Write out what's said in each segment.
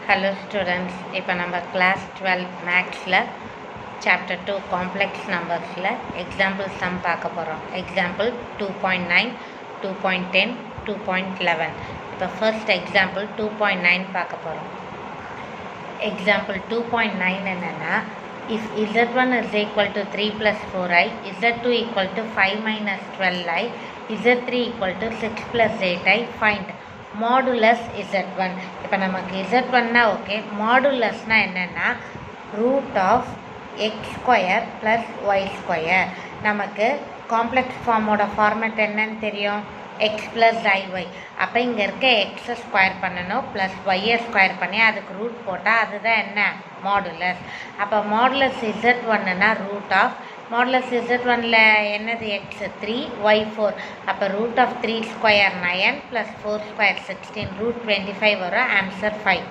Hello students, இப்போ நம்ம class 12 Mathsல chapter 2 complex numbersல example sum பார்க்க போகிறோம். Example 2.9, 2.10, 2.11. இப்போ first example 2.9 பார்க்க போகிறோம். Example 2.9 என்னன்னா, if z1 is equal to 3 plus 4i, z2 equal to 5 minus 12i, z3 equal to 6 plus 8i, find modulus z1. இப்போ நமக்கு z1னா ஓகே, மாடுலஸ்னால் என்னென்னா root of X square plus Y square. நமக்கு complex ஃபார்மோட ஃபார்மேட் என்னன்னு தெரியும், எக்ஸ் ப்ளஸ் ஐஒய். அப்போ இங்கே இருக்க எக்ஸை ஸ்கொயர் பண்ணணும் ப்ளஸ் ஒய்யை ஸ்கொயர் பண்ணி அதுக்கு ரூட் போட்டால் அதுதான் என்ன மாடுலஸ். அப்போ மாடுலஸ் z1னா ரூட் ஆஃப் மாடுலஸ் z1ல என்னது எக்ஸ் 3 ஒய் 4. அப்போ root of 3 square 9 plus 4 square 16 root 25 வரும். ஆன்சர் 5.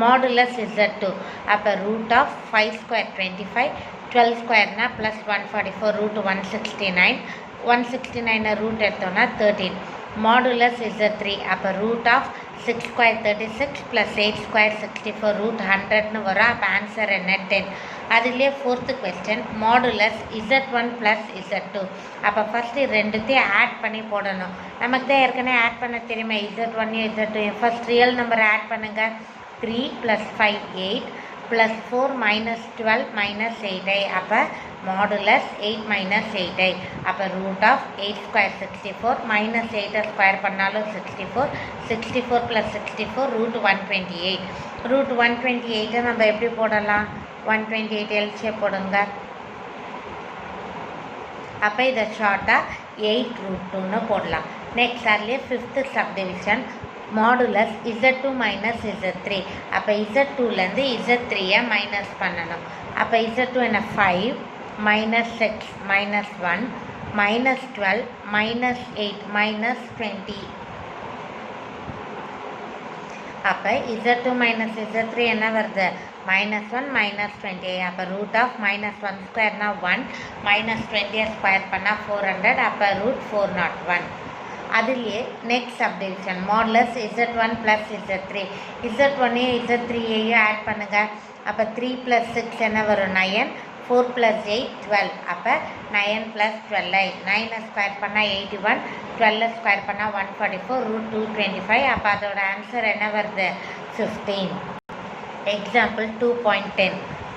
மாடுலஸ் z2 அப்போ ரூட் ஆஃப் 5 ஸ்கொயர் 25 12 ஸ்கொயர்னா ப்ளஸ் 144 ரூட் 169 169 ரூட் எடுத்தோன்னா 13. மாடுலஸ் z3 அப்போ root of 6 square 36 plus 8 square 64 root 100ன்னு வரும். அப்போ ஆன்சர் என்ன 10. அதுலேயே fourth question modulus z1 plus z2. அப்போ ஃபஸ்ட்டு ரெண்டுத்தையும் ஆட் பண்ணி போடணும். நமக்கு தான் ஏற்கனவே ஆட் பண்ண தெரியுமா, z1 z2. ஃபஸ்ட் ரியல் நம்பரை ஆட் பண்ணுங்கள். 3 plus 5 8 plus 4 minus 12 minus 8i. அப்போ மாடுலஸ் 8 மைனஸ் 8i. அப்போ root of 8 square 64 minus 8 square பண்ணாலும் 64 64 ப்ளஸ் 64 ரூட் 128. ரூட் 128 நம்ம எப்படி போடலாம், 128 எல்சியை போடுங்க. அப்போ இதை ஷார்ட்டாக 8 ரூட் 2ன்னு போடலாம். நெக்ஸ்ட் அதுலேயே fifth subdivision modulus z2 minus z3. அப்போ z2லேருந்து z3யை மைனஸ் பண்ணணும். அப்போ z2 என்ன 5 minus 6 minus 1 minus 12 minus 8 minus 20. அப்போ z2 மைனஸ் z3 என்ன வருது, மைனஸ் 1 மைனஸ் 20. அப்போ ரூட் ஆஃப் மைனஸ் 1 ஸ்கொயர்னா 1 மைனஸ் 20 ஸ்கொயர் பண்ணால் 400. அப்போ ரூட் 401. அதுலேயே next subdivision modulus z1 plus z3. z1ஐயும் z3ஐயும் ஆட் பண்ணுங்கள். அப்போ 3 ப்ளஸ் 6 என்ன வரும் 9 4 ப்ளஸ் 8 12. அப்போ 9 ப்ளஸ் 12i. 9 ஸ்கொயர் பண்ணால் 81 12 ஸ்கொயர் பண்ணால் 144 ரூட் 225. அப்போ அதோட ஆன்சர் என்ன வருது 15. எக்ஸாம்பிள் 2.10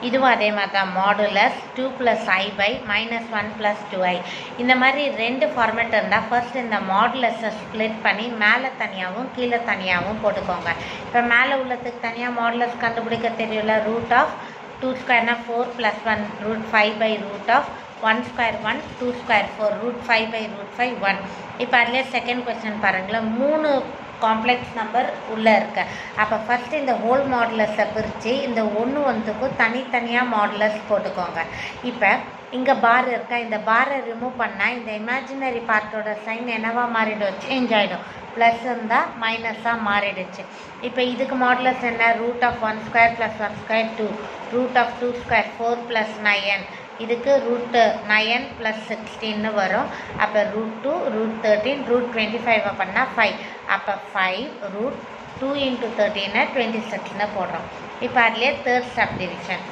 இதுவும் அதே மாதிரி தான். Modulus 2 plus i by minus 1 plus 2i. இந்த மாதிரி ரெண்டு ஃபார்மேட் இருந்தால் ஃபர்ஸ்ட் இந்த மாடுலஸை ஸ்ப்ளிட் பண்ணி மேலே தனியாகவும் கீழே தனியாகவும் போட்டுக்கோங்க. இப்போ மேலே உள்ளதுக்கு தனியாக மாடுலஸ் கண்டுபிடிக்க தெரியல. ரூட் ஆஃப் 2 ஸ்கொயர்னா 4 plus 1 root 5 by root of 1 square 1 2 square 4 root 5 by root 5 1. இப்போ அதிலே செகண்ட் கொஸ்டின் பாருங்களேன், 3 காம்ப்ளெக்ஸ் நம்பர் உள்ளே இருக்கு. அப்போ ஃபஸ்ட்டு இந்த ஹோல் மாடுலஸை பிரித்து இந்த ஒன்றுக்கும் தனித்தனியாக மாடுலஸ் போட்டுக்கோங்க. இப்போ இங்கே பார் இருக்கா, இந்த பாரை ரிமூவ் பண்ணால் இந்த இமேஜினரி பார்ட்டோட சைன் என்னவா மாறிடும், சேஞ்ச் ஆகிடும். ப்ளஸ் இருந்தால் மைனஸாக மாறிடுச்சு. இப்போ இதுக்கு மாடுலஸ் என்ன, root of 1 square plus 1 square 2 root of 2 square 4 plus 9. இதுக்கு ரூட் 9 ப்ளஸ் 16 வரும். அப்போ ரூட் 2 ரூட் 13 ரூட் 25 பண்ணால் 5. அப்போ 5 ரூட் 2 இன்ட்டு 13 26ன்னு போடுறோம். இப்போ அதுலேயே third subdivision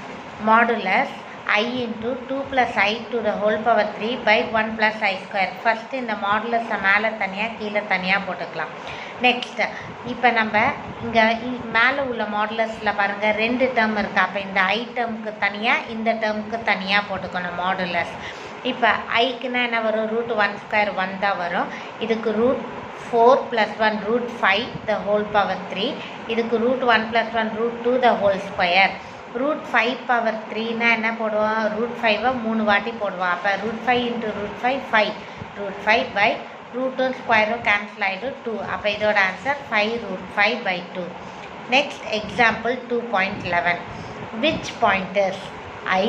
modulus i into 2 plus i to the whole power 3 by 1 plus i square. First இந்த மாடுலஸை மேலே தனியாக கீழே தனியாக போட்டுக்கலாம். நெக்ஸ்ட்டு இப்போ நம்ம இங்கே மேலே உள்ள மாடுலஸில் பாருங்கள் 2 டேர்ம் இருக்குது. அப்போ இந்த ஐ டேர்முக்கு தனியாக இந்த டேர்முக்கு தனியாக போட்டுக்கணும் மாடுலஸ். இப்போ ஐக்குன்னா என்ன வரும், ரூட் 1 ஸ்கொயர் 1 தான் வரும். இதுக்கு root 4 plus 1 root 5 the whole power 3. இதுக்கு root 1 plus 1 root 2 the whole square. Root 5 power 3னா என்ன போடுவோம், ரூட் 5ஐ 3 வாட்டி போடுவோம். அப்போ root 5 into root 5 5 root 5 by ரூட்டும் ஸ்கொயரும் கேன்சல் ஆகிடும் 2. அப்போ இதோட answer 5 root 5 by 2. Next example 2.11 which pointers I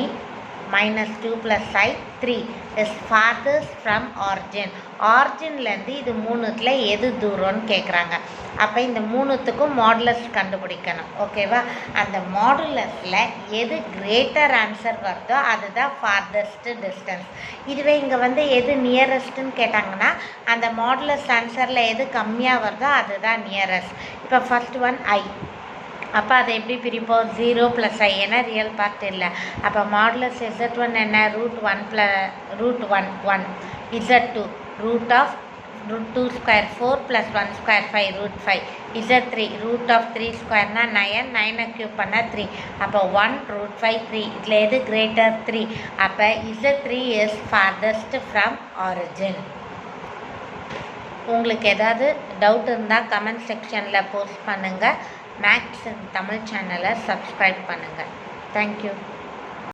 minus 2 plus i 3 is farthest from origin. ஆரிஜின்லேருந்து இது மூணுத்தில் எது தூரம்னு கேட்குறாங்க. அப்போ இந்த மூணுத்துக்கும் மாடுலஸ் கண்டுபிடிக்கணும். ஓகேவா, அந்த மாடுலஸில் எது கிரேட்டர் ஆன்சர் வருதோ அதுதான் ஃபார்தஸ்ட்டு டிஸ்டன்ஸ். இதுவே இங்கே எது நியரஸ்ட்டுன்னு கேட்டாங்கன்னா அந்த மாடுலஸ் ஆன்சரில் எது கம்மியாக வருதோ அதுதான் நியரஸ்ட். இப்போ ஃபஸ்ட் ஒன் அப்போ அதை எப்படி பிரிப்போம்? 0 + I ஏன்னா ரியல் பார்ட் இல்லை. அப்போ மாடுலஸ் Z1 என்ன? √1 Z2 √2² 4 + 1² 5 √5 Z3 √3² 9 9 கியூப் பண்ணால் 3. அப்போ 1 √5 3. இதில் எது கிரேட்டர்? 3. அப்போ Z3 is farthest from origin. உங்களுக்கு ஏதாவது டவுட் இருந்தால் கமெண்ட் செக்ஷனில் போஸ்ட் பண்ணுங்கள். மேக்ஸ் தமிழ் சேனலை சப்ஸ்கிரைப் பண்ணுங்கள். தேங்க்யூ.